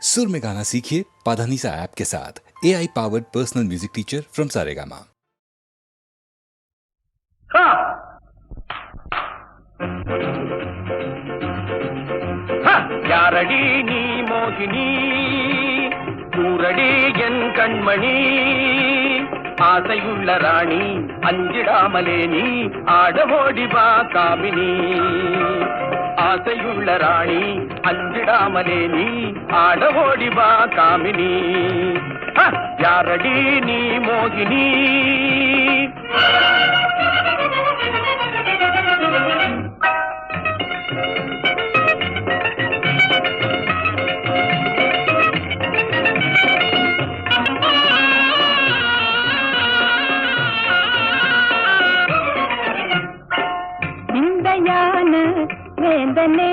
सुर में गाना सीखिए पाधानीसा ऐप के साथ। AI powered personal music teacher from Saregama. யாரடி நீ மோகினி கூரடி என் கண்மணி ஆசையுள்ள ராணி அஞ்சிடாமலே நீ ஆடமோடி வா காமினி ஆசையுள்ள ராணி அஞ்சிடாமலே நீ ஆடமோடி வா காமினி யாரடி நீ மோகினி வேந்தனே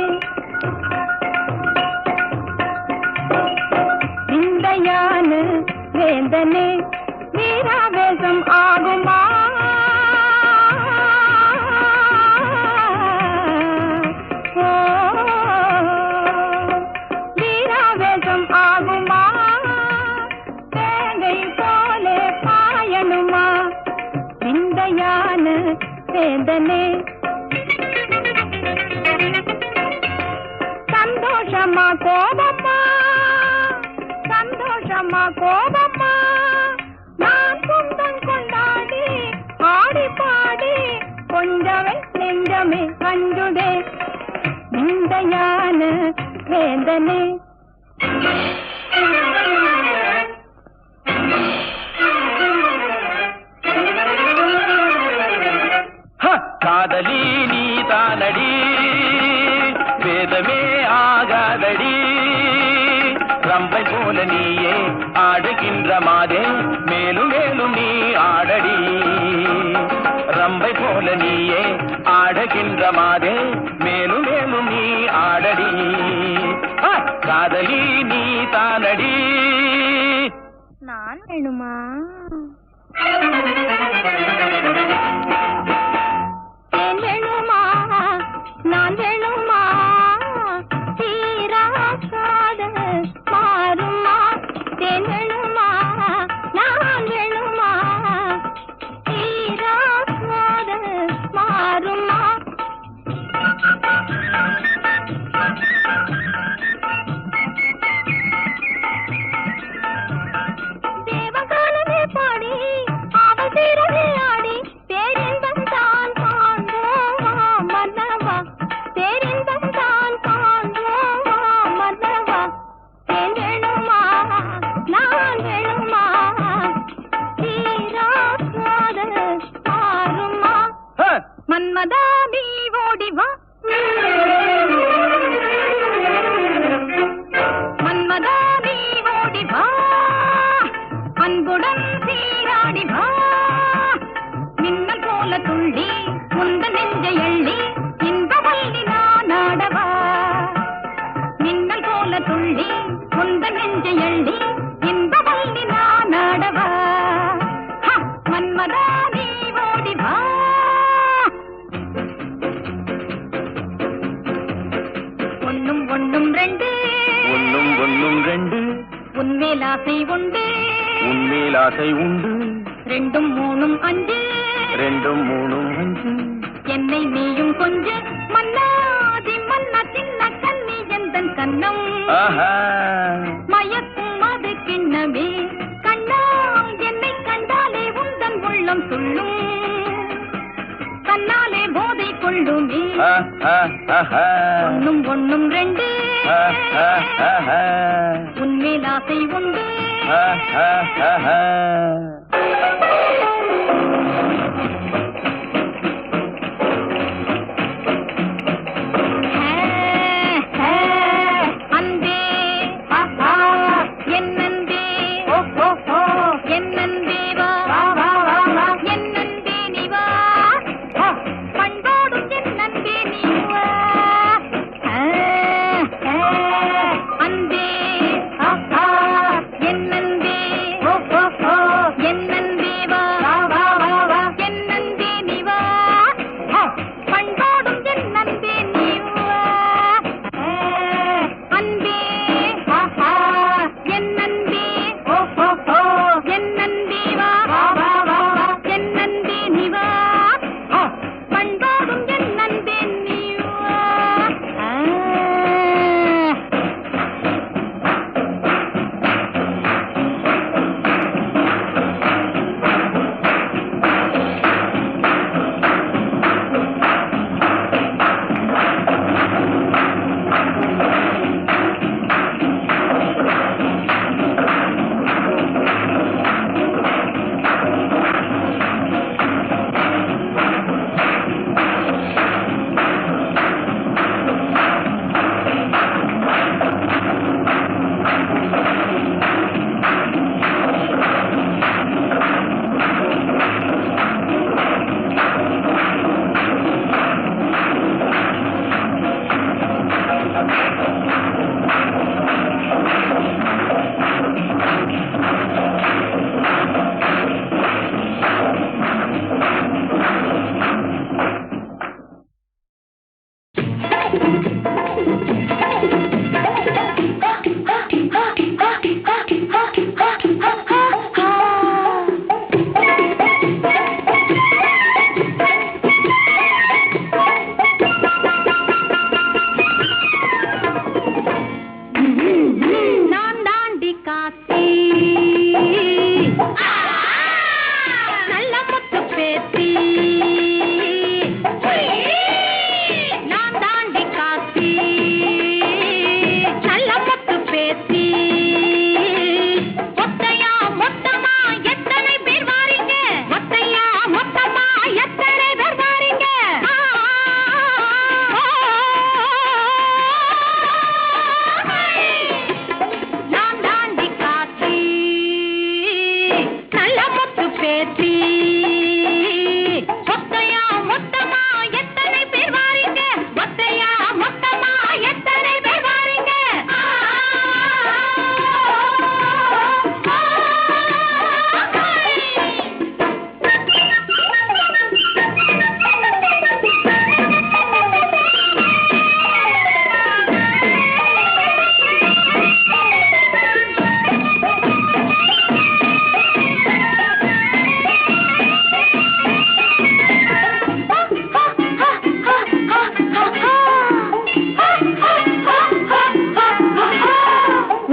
விந்தையான வேந்தனே வீராவேசம் ஆகுமா வீராவேசம் ஆகுமா தேங்கை போலே பாயணுமா விந்தையான வேந்தனே சந்தோஷமா கோபமா நான் சொந்தம் கொண்டாடி ஆடி பாடி கொஞ்சமே நெஞ்சமே அஞ்சுதே விந்தையான வேந்தனே காதலி நீ தானடி வேதமே ஆகாதடி ரம்பை போல நீயே ஆடுகின்ற மாதே மேலும் மேலும் நீ ஆடடி ரம்பை போல நீயே ஆடுகின்ற மாதே மேலும் மேலும் நீ ஆடடி காதலி நீ தானடி நான் வேணுமா வேணுமா நான் வேணுமா தீராக்காத மாறுமா வேணுமா நான் வேணுமா தீராக்காத மாறுமா தேவகாலமே பாடி அவள் தீரவே ஆடி பேரின்பம் தான் காண்போமா மன்னவா பேரின்பம் தான் காண்போமா மன்னவா வேணுமா நான் வேணுமா தீராக்காத மாறுமா மன்மதா நீ ஓடி வா மன்மதா நீ ஓடி வா அன்புடன் சீராடி வா மின்னல் போல துள்ளி முந்த நெஞ்சை எள்ளி இன்பவல்லி நான் ஆடவா மின்னல் போல துள்ளி முந்த நெஞ்சை எள்ளி இன்பவல்லி நான் ஆடவா மன்மதா நீ ஓடி வா ஒன்னும் ஒன்னும் ரெண்டு ஒன்னும் ஒன்னும் ரெண்டு உன்மேல் ஆசை உண்டு உன்மேல் ஆசை உண்டு ரெண்டும் மூணும் அஞ்சு ரெண்டும் மூணும் அஞ்சு என்னை நீயும் கொஞ்ச மன்னாதி மன்னா சின்ன கண்ணி எந்தன் கண்ணம் மயக்கும் அது கிண்ணமே கண்ணா என்னை கண்டாலே உந்தன் உள்ளம் துள்ளும் தன்னாலே போதை கொள்ளுமே ஒன்னும் ஒன்னும் ரெண்டு உன்மேல் ஆசை உண்டு அன்பே என்னன்பே என்னன்பே வா என்னன்பே நீ வா பண்பாடும் என்னன்பே நீ வா அன்பே என்னன்பே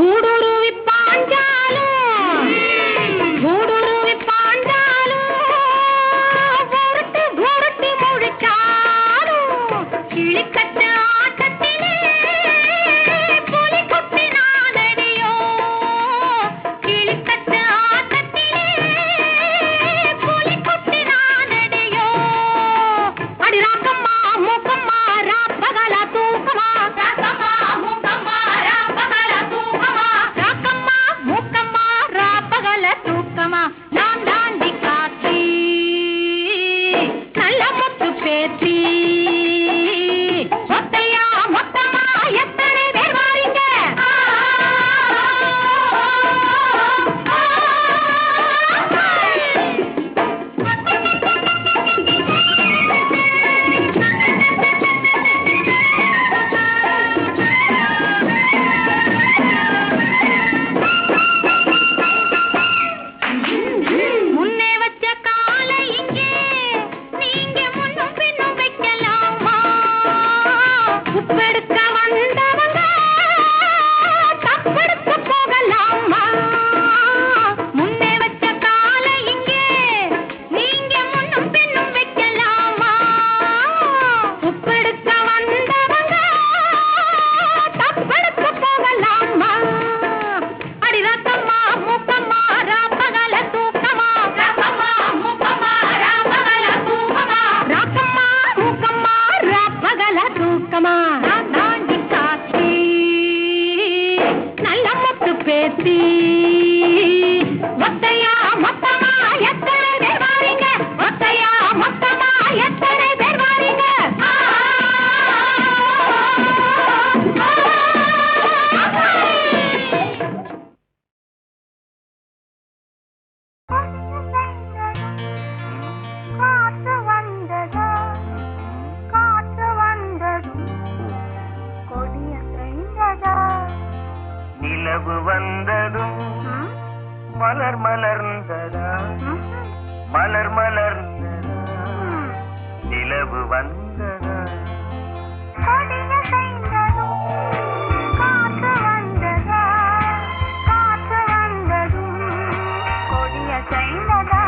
ஊடுருவி பாஞ்சாலும் ஊடுருவி பாஞ்சாலும் உருட்டு உருட்டி முழிச்சாலும் கிளிக்கட்டு ஆட்டத்திலே புலி குட்டி நானடியோ கிளிக்கட்டு ஆட்டத்திலே புலி குட்டி நானடியோ அடி ராக்கம்மா மூக்கம்மா ராப்பகல தூக்கமா ராக்கம்மா மூக்கம்மா ராப்பகல தூக்கமா ராக்கம்மா மூக்கம்மா ராப்பகல தூக்கமா நான் தாண்டி காத்தி நல்ல முத்து பேத்தி சொத்தையா மொத்தமா எத்தனை பேர் வாரீங்க முன்னே வச்ச காலை இங்கே நீங்க முன்னும் பின்னும் வைக்கலாமா உப்பெடுக்க வந்தவங்க தப்பெடுக்க போகலாமா முன்னே வச்ச காலை இங்கே நீங்க முன்னும் பின்னும் வைக்கலாமா உப்பெடுக்க வந்தவங்க தப்பெடுக்க போகலாமா அடி ரத்தம்மா மூக்கம்மா ராப்பகல தூக்கமா ராக்கம்மா மூக்கம்மா ராப்பகல தூக்கமா ராக்கம்மா மூக்கம்மா ராப்பகல தூக்கமா நான் தாண்டி காத்தி நல்ல முத்து பேத்தி ஒத்தையா மொத்தமா எத்தனை பேர் வாரீங்க ஒத்தையா மொத்தமா எத்தனை பேர் வாரீங்க காற்று வந்ததோ காற்று வந்ததும் கொடிய செய்ததோ நிலவு வந்ததும் மலர் மலர்ந்ததா மலர் மலர்ந்ததா நிலவு வந்ததா கொடிய செய்ததும் காற்று வந்ததோ காற்று வந்ததும் கொடிய செய்ததோ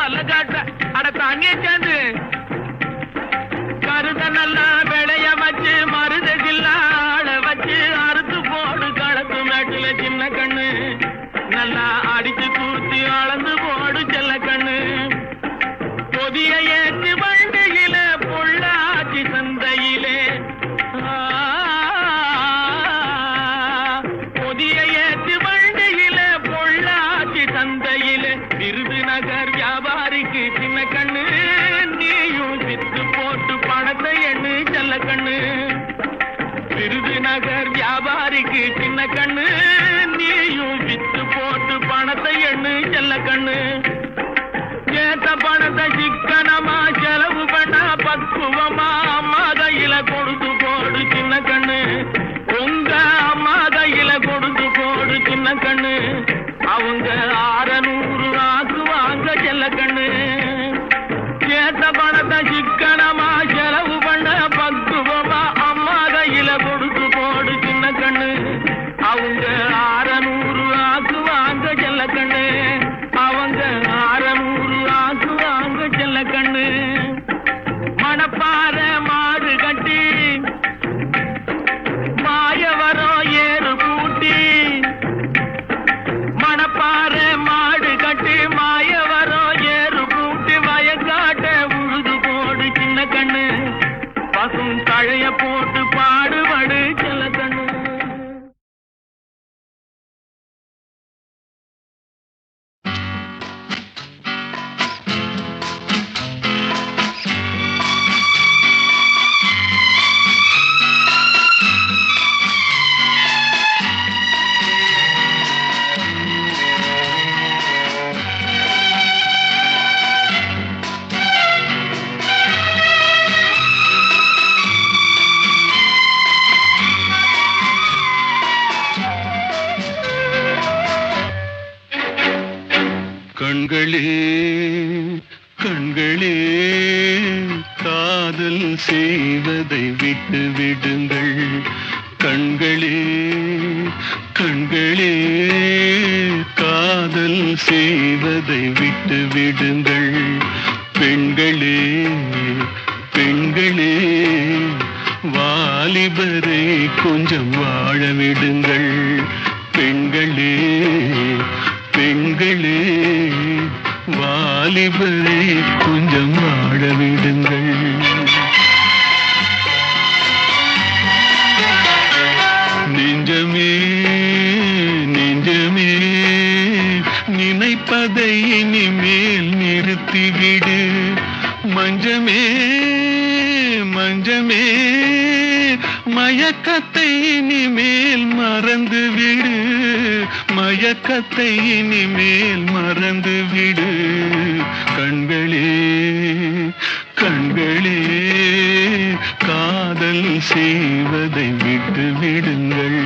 பல்ல காட்ட அட தாங்கிய சேர்ந்து கருத நல்லா விளைய வச்சு மருதகில்லாட வச்சு அறுத்து போடு களத்து மேட்டுல சின்ன கண்ணு நல்லா அடிச்சு தூத்தி அளந்து போடு செல்ல கண்ணு பொதிய ஏற்றி வண்டியில பொள்ளாச்சி சந்தையிலே பொதிய ஏற்றி வண்டியில பொள்ளாச்சி சந்தையிலே விருதுநகர் வியாபாரிக்கு சின்ன கண்ணு நீயும் வித்து போட்டு பணத்தை எண்ணு செல்ல கண்ணு விருதுநகர் வியாபாரிக்கு சின்ன கண்ணு நீயும் வித்து போட்டு பணத்தை எண்ணு செல்ல கண்ணு ஏத்த பணத்தை சிக்கனமா செலவு பண்ண பக்குவமா அம்மா கையில கொடுத்து போடு சின்ன கண்ணு உங்க அம்மா கையில கொடுத்து போடு சின்ன கண்ணு அவங்க 600 ஆக்குவாங்க செல்ல கண்ணு ஏத்த பணத்தை சிக்கனமா செலவு பண்ண பக்குவமா அம்மா கையில கொடுத்து போடு சின்ன கண்ணு அவங்க 600 ஆக்குவாங்க செல்ல கண்ணு அவங்க 600 ஆக்குவாங்க செல்ல கண்ணு மணப்பாற மாடு கட்டி மாயவரம் ஏறு பூட்டி மணப்பாற மாடு கட்டி மாயவரம் ஏறு பூட்டி வயக்காட்ட உழுது போடு சின்ன கண்ணு பசும் தழைய போட்டு பாடுபடு செல்ல கண்ணு கண்களே கண்களே காதல் செய்வதை விட்டு விடுங்கள் கண்களே கண்களே காதல் செய்வதை விட்டு விடுங்கள் பெண்களே பெண்களே வாலிபரை கொஞ்சம் வாழ விடுங்கள் பெண்களே பெண்களே வாலிபரை கொஞ்சம் வாழ விடுங்கள் நெஞ்சமே நெஞ்சமே நினைப்பதை இனிமேல் நிறுத்திவிடு மஞ்சமே மஞ்சமே மயக்கத்தை இனிமேல் மறந்து விடு மயக்கத்தை இனிமேல் மறந்து விடு கண்களே கண்களே காதல் செய்வதை விட்டு விடுங்கள்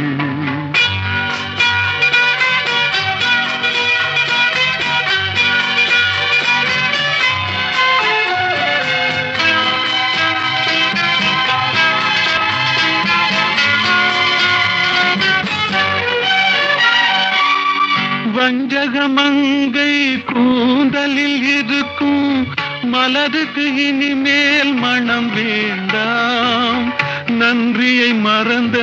வஞ்சகமங்கை கூந்தலில் இருக்கும் மலருக்கு இனிமேல் மனம் வேண்டாம் நன்றியை மறந்த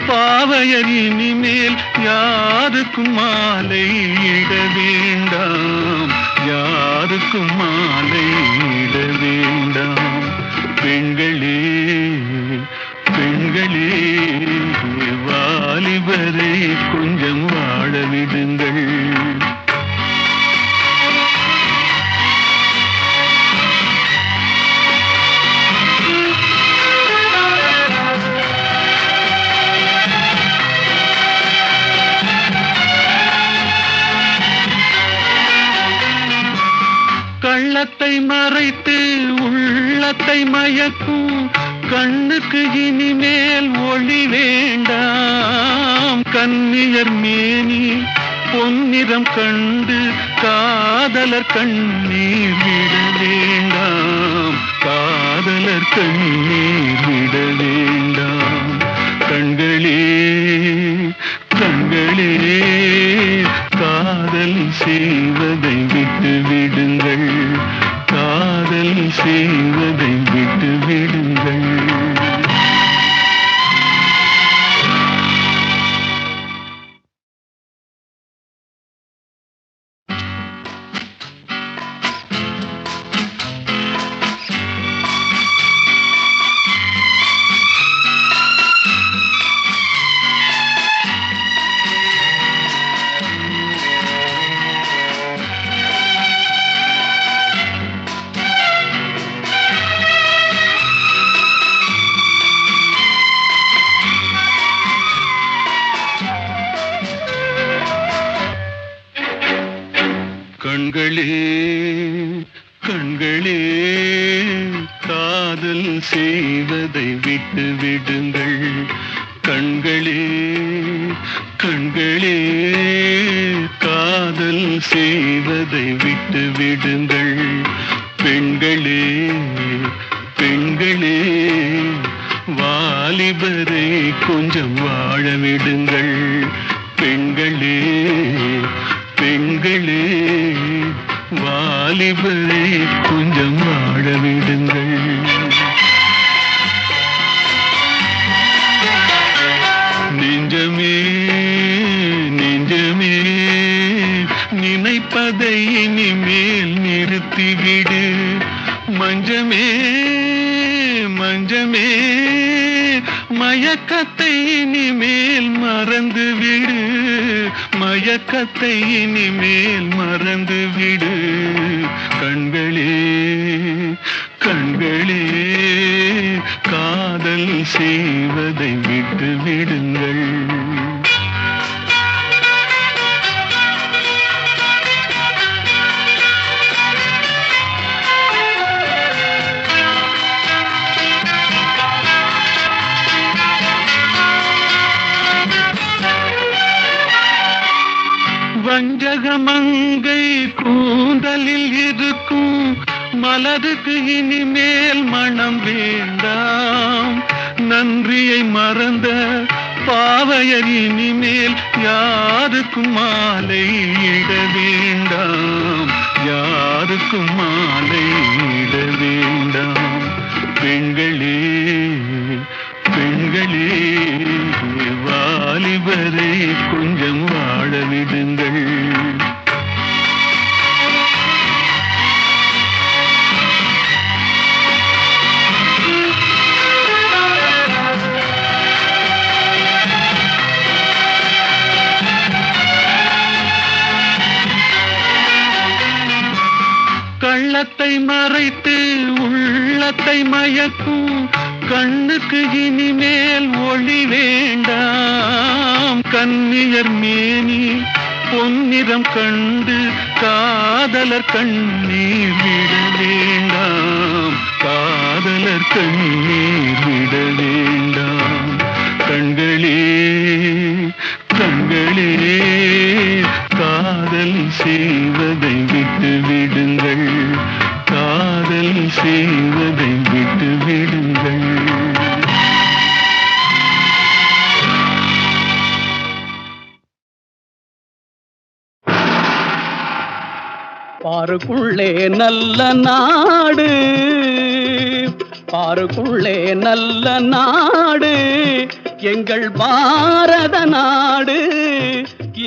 பாவையர் இனிமேல் யாருக்கும் மாலை இட வேண்டாம் யாருக்கும் மாலை இட வேண்டாம் பெண்களே பெண்களே வாலிபரை கொஞ்சம் வாழ விடுங்கள் கள்ளத்தை மறைத்து உள்ளத்தை மயக்கும் கண்ணுக்கு இனிமேல் ஒளி வேண்டாம் கன்னியர் மேனி பொன்னிறம் கண்டு காதலர் கண்ணீர் விட வேண்டாம் காதலர் கண்ணீர் விட வேண்டாம் கண்களே கண்களே காதல் செய்வதை விட்டு விடுங்கள் செய்வதை விட்டு விடுங்கள். கண்களே கண்களே காதல் செய்வதை விட்டு விடுங்கள். கண்களே கண்களே காதல் செய்வதை விட்டு விடுங்கள். பெண்களே பெண்களே வாலிபரை கொஞ்சம் வாழ விடுங்கள். பெண்களே பெண்களே வாலிபரை கொஞ்சம் வாழ விடுங்கள். நெஞ்சமே நெஞ்சமே நினைப்பதை இனிமேல் நிறுத்திவிடு. மஞ்சமே மஞ்சமே மயக்கத்தை இனிமேல் மறந்து விடு. மயக்கத்தை இனிமேல் மறந்து விடு. கண்களே கண்களே காதல் செய்வதை விட்டு விடுங்கள். வஞ்சகமங்கை கூந்தலில் இருக்கும் மலருக்கு இனிமேல் மனம் வேண்டாம். நன்றியை மறந்த பாவையர் இனிமேல் யாருக்கும் மாலை இட வேண்டாம். யாருக்கும் மாலை இட வேண்டாம். பெண்களே பெண்களே வாலிபரை கொஞ்சம் வாழ விடுங்கள். கள்ளத்தை மறைத்து உள்ளத்தை மயக்கும் கண்ணுக்கு இனிமேல் ஒளி வேண்டாம். கன்னியர் மேனி பொன்னிறம் கண்டு காதலர் கண்ணீர் விட வேண்டாம். காதலர் கண்ணீர் விட வேண்டாம். கண்களே கண்களே காதல் செய்வதை விட்டு விடுங்கள். காதல் செய்வதை விட்டு விடுங்கள். பாருக்குள்ளே நல்ல நாடு, பாருக்குள்ளே நல்ல நாடு, எங்கள் பாரத நாடு.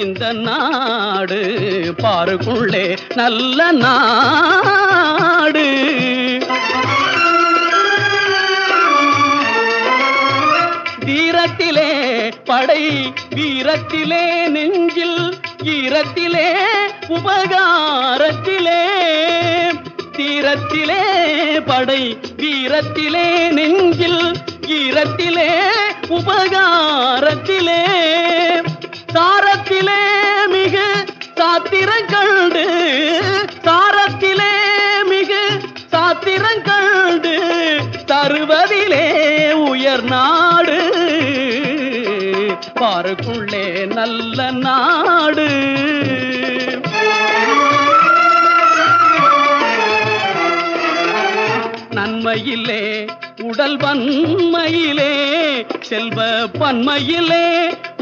இந்த நாடு பாருக்குள்ளே நல்ல நாடு. தீரத்திலே படை வீரத்திலே நெஞ்சில் ஈரத்திலே உபகாரத்திலே. தீரத்திலே படை வீரத்திலே நெஞ்சில் ஈரத்திலே உபகாரத்திலே. சாரத்திலே மிகு சாத்திரங்கண்டு, சாரத்திலே மிகு சாத்திரங்கண்டு, தருவதிலே உயர் நாடு. பாருக்குள்ளே நல்ல நாடு. நன்மையிலே உடல் வன்மையிலே, செல்வ பன்மையிலே,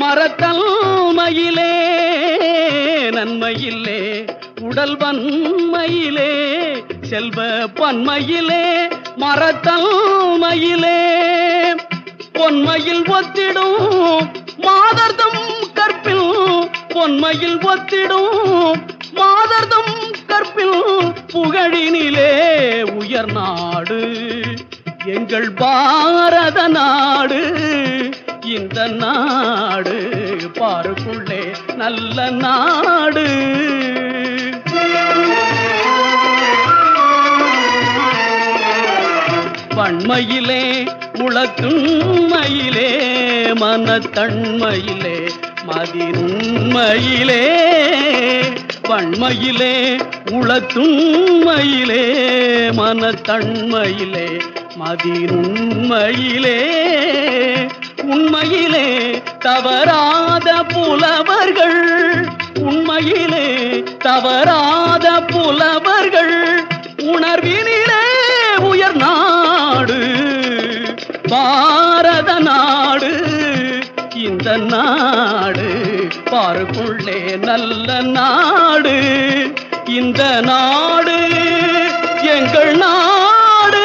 மரத்தன்மையிலே. நன்மையிலே உடல் வன்மையிலே செல்வ பன்மையிலே மரத்தன்மையிலே பொன்மையில் ஒத்திடும் மாதர்தம் கற்பில் பொன்மையில் ஒத்திடும் மாதர்தம் கற்பில் புகழினிலே உயர் நாடு எங்கள் பாரத நாடு. இந்த நாடு பாருக்குள்ளே நல்ல நாடு. வன்மையிலே உளத்துண்மையிலே மனத்தன்மையிலே மதிநுண்மையிலே வன்மையிலே உளத்துண்மையிலே மனத்தன்மையிலே மதிநுண்மையிலே உண்மையிலே தவறாத புலவர்கள் உண்மையிலே தவறாத புலவர்கள் உணர்வினிலே உயர் நாடு பாரத நாடு. இந்த நாடு பாருக்குள்ளே நல்ல நாடு. இந்த நாடு எங்கள் நாடு.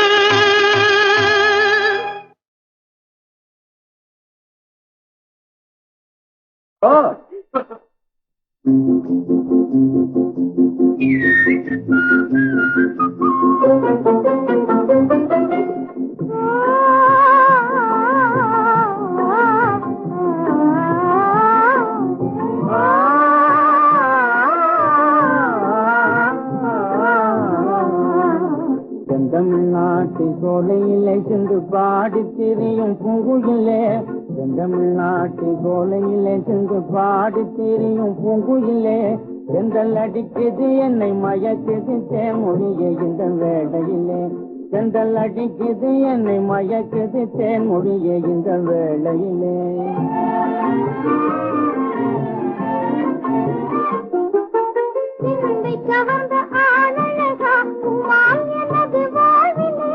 செந்தமிழ்நாட்டு சோலையிலே சென்று பாடி திரியும் பூங்குயிலே செந்தமிழ்நாட்டு சோலையிலே சென்று பாடி திரியும் பூங்குயிலே செந்தல் அடிக்குது என்னை மயக்குது தேன்மொழியே இந்த வேளையிலே செந்தல் அடிக்குது என்னை மயக்குது தேன்மொழியே இந்த வேளையிலே கவர்ந்த ஆனழகா உமால் எனது வாழ்விலே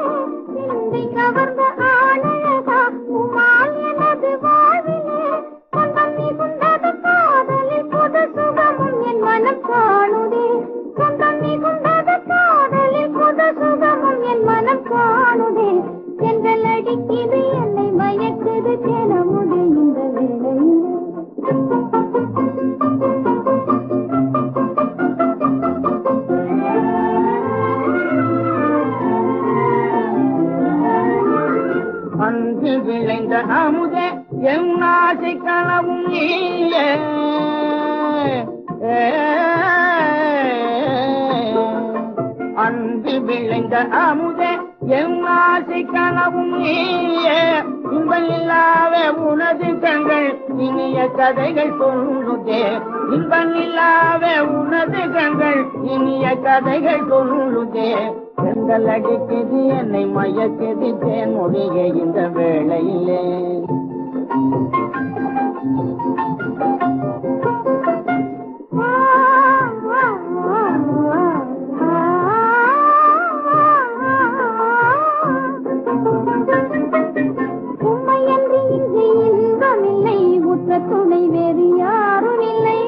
சிந்தை கவர்ந்த ஆனழகா உமால் எனது வாழ்விலே சொந்தம் மிகுந்தது காதலில் புது சுகமும் என் மனம் காணுதே சொந்தம் மிகுந்தது காதலில் புது சுகமும் என் மனம் காணுதே சென்றல் அடிக்குது என்னை மயக்குது தேனமுதே இந்த வேளையிலே அன்று விளைந்த அமுதே என் ஆசை கனவும் நீயே அன்று விளைந்த அமுதே என் ஆசை கனவும் நீயே இன்பம் இல்லாத உனது கண்கள் இனிய கதைகள் சொல்லுதே இன்பம் இல்லாத உனது கண்கள் இனிய கதைகள் சொல்லுதே செந்தல் அடிக்குது என்னை மயக்குது தேன்மொழியே இந்த வேளையிலே உண்மையன்று இங்கு இன்பமில்லை உற்ற துணை வேறு யாரும் இல்லை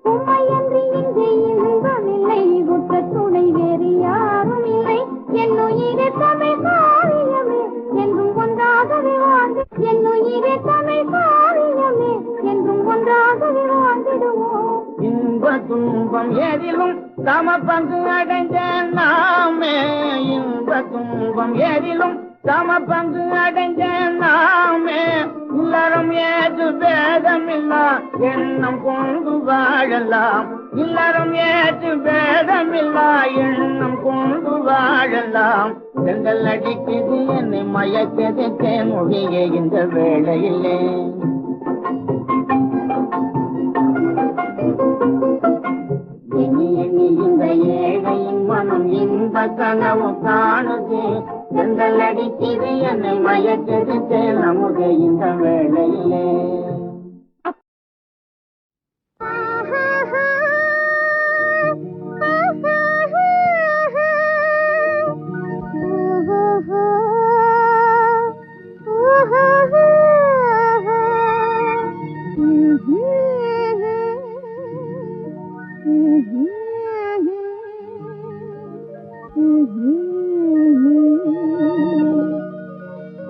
உண்மையன்று இங்கு இன்பமில்லை உற்ற துணை வேறு யாரும் இல்லை என்னுயிரே தமிழ் காவியமே என்றும் ஒன்றாகவே வாழ்ந்து என்னுயிரே தமிழ் காவியமே என்றும் ஒன்றாகவே வாழ்ந்திடுவோம் இன்ப துன்பம் எதிலும் சம பங்கு அடைந்த நாமே இன்ப துன்பம் எதிலும் சம பங்கு அடைந்த நாமே இல்லறம் ஏது பேதமில்லா எண்ணம் கொண்டு வாழலாம் இல்லறம் ஏது பேதமில்லா எண்ணம் கொண்டு வாழலாம் செங்கல் அடிக்குது என்னை மயக்கது தேன்மொழியே இந்த வேளையிலே எண்ணி எண்ணி இந்த ஏழையின் மனம் இன்ப கனவு காணுது செங்கல் அடிக்குது என்னை மயக்கது தேனமுதே இந்த வேளையிலே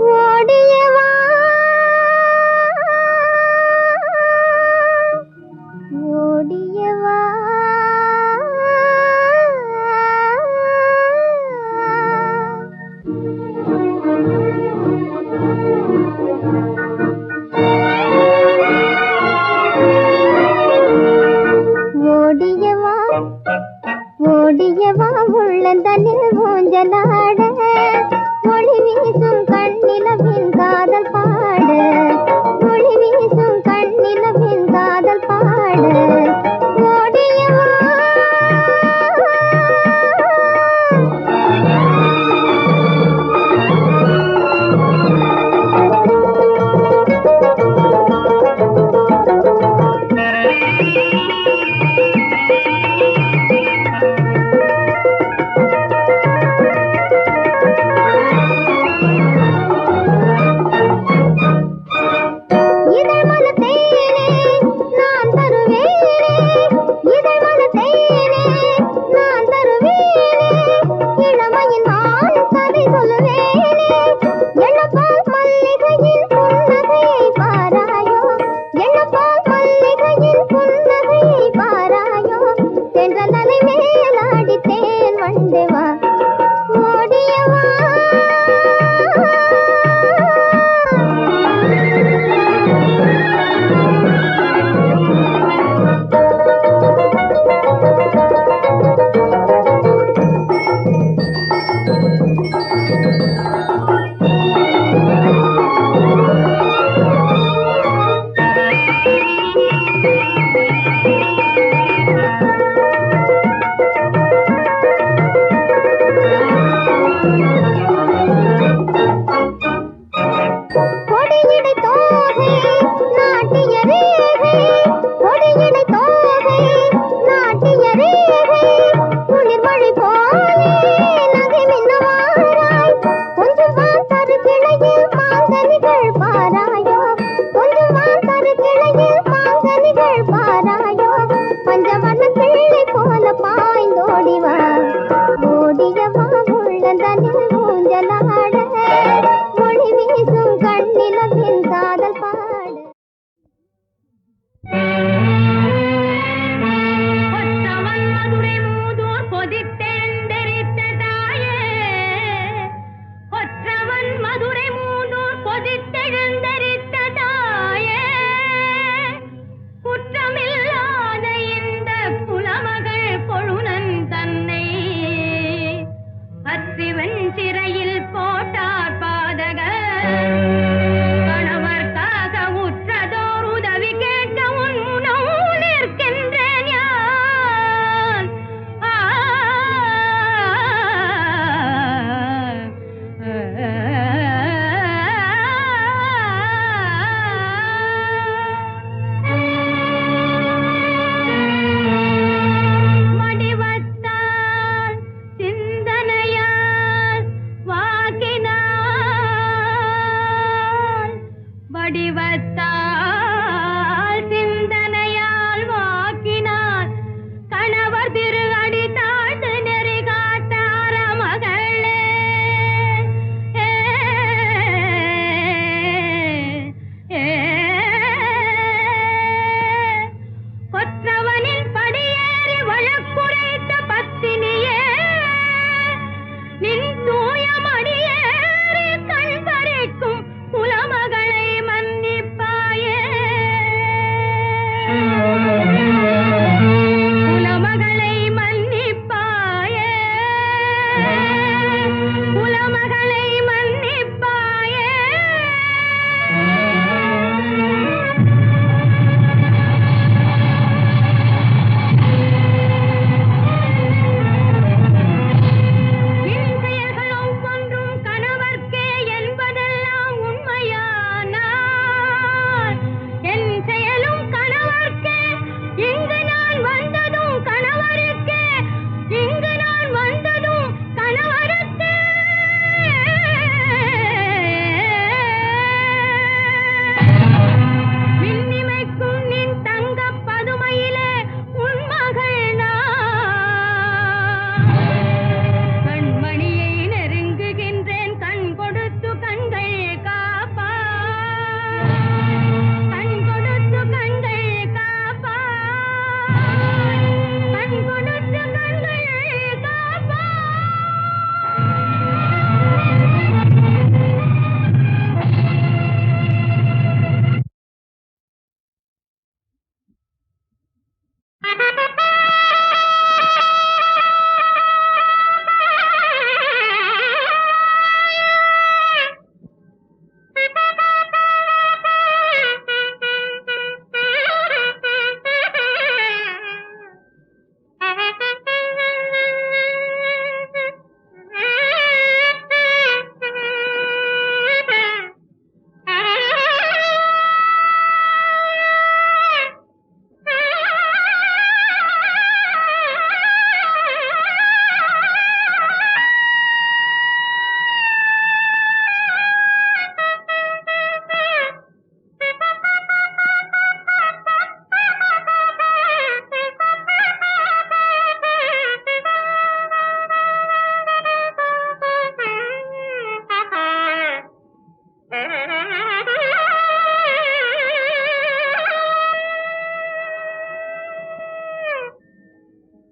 ஓடியவா ஓடியவா ஓடியவா ஓடியவா உள்ளந்தனில் ஊஞ்சலாட ஒளி வீசும் கண்ணிலவின் காதல் பாட ஒளி வீசும் கண்ணிலவின் காதல் பாட ஓடியவா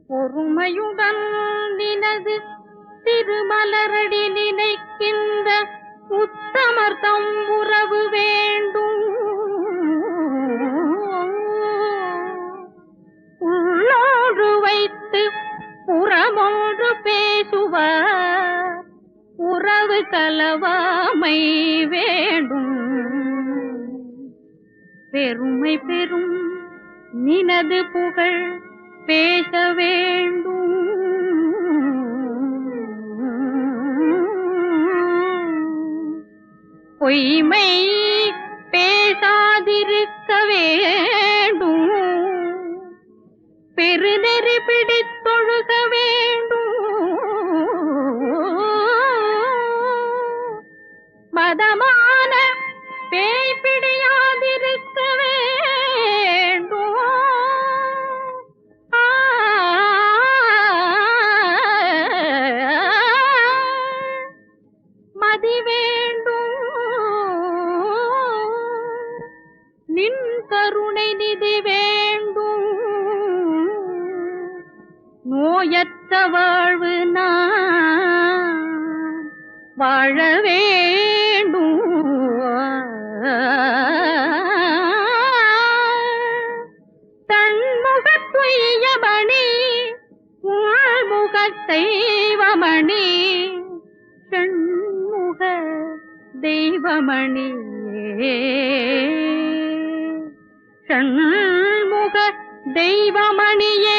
பொறுமையுடன் நினது திருமலரடி நினைக்கின்ற உத்தமர்த்தம் உறவு வேண்டும். உள்ளோடு வைத்து புறமொன்று பேசுவார் உறவு கலவாமை வேண்டும். பெருமை பெறும் நினது புகழ் பேச வேண்டும். பொய்மை பேசாதிருக்க வேண்டும். பெருநெறி பிடித்தொழுக வேண்டும். மதமான பேய் பிடியாதிருக்க வேண்டும். மதி வேண்டும். நின் கருணை நிதி வேண்டும். நோயற்ற வாழ்வு நான் வாழ வேண்டும். தன்முகத்துயமணி உள்முகத் தெய்வமணி செண்முக தெய்வமணியே ஷண்முக தெய்வமணியே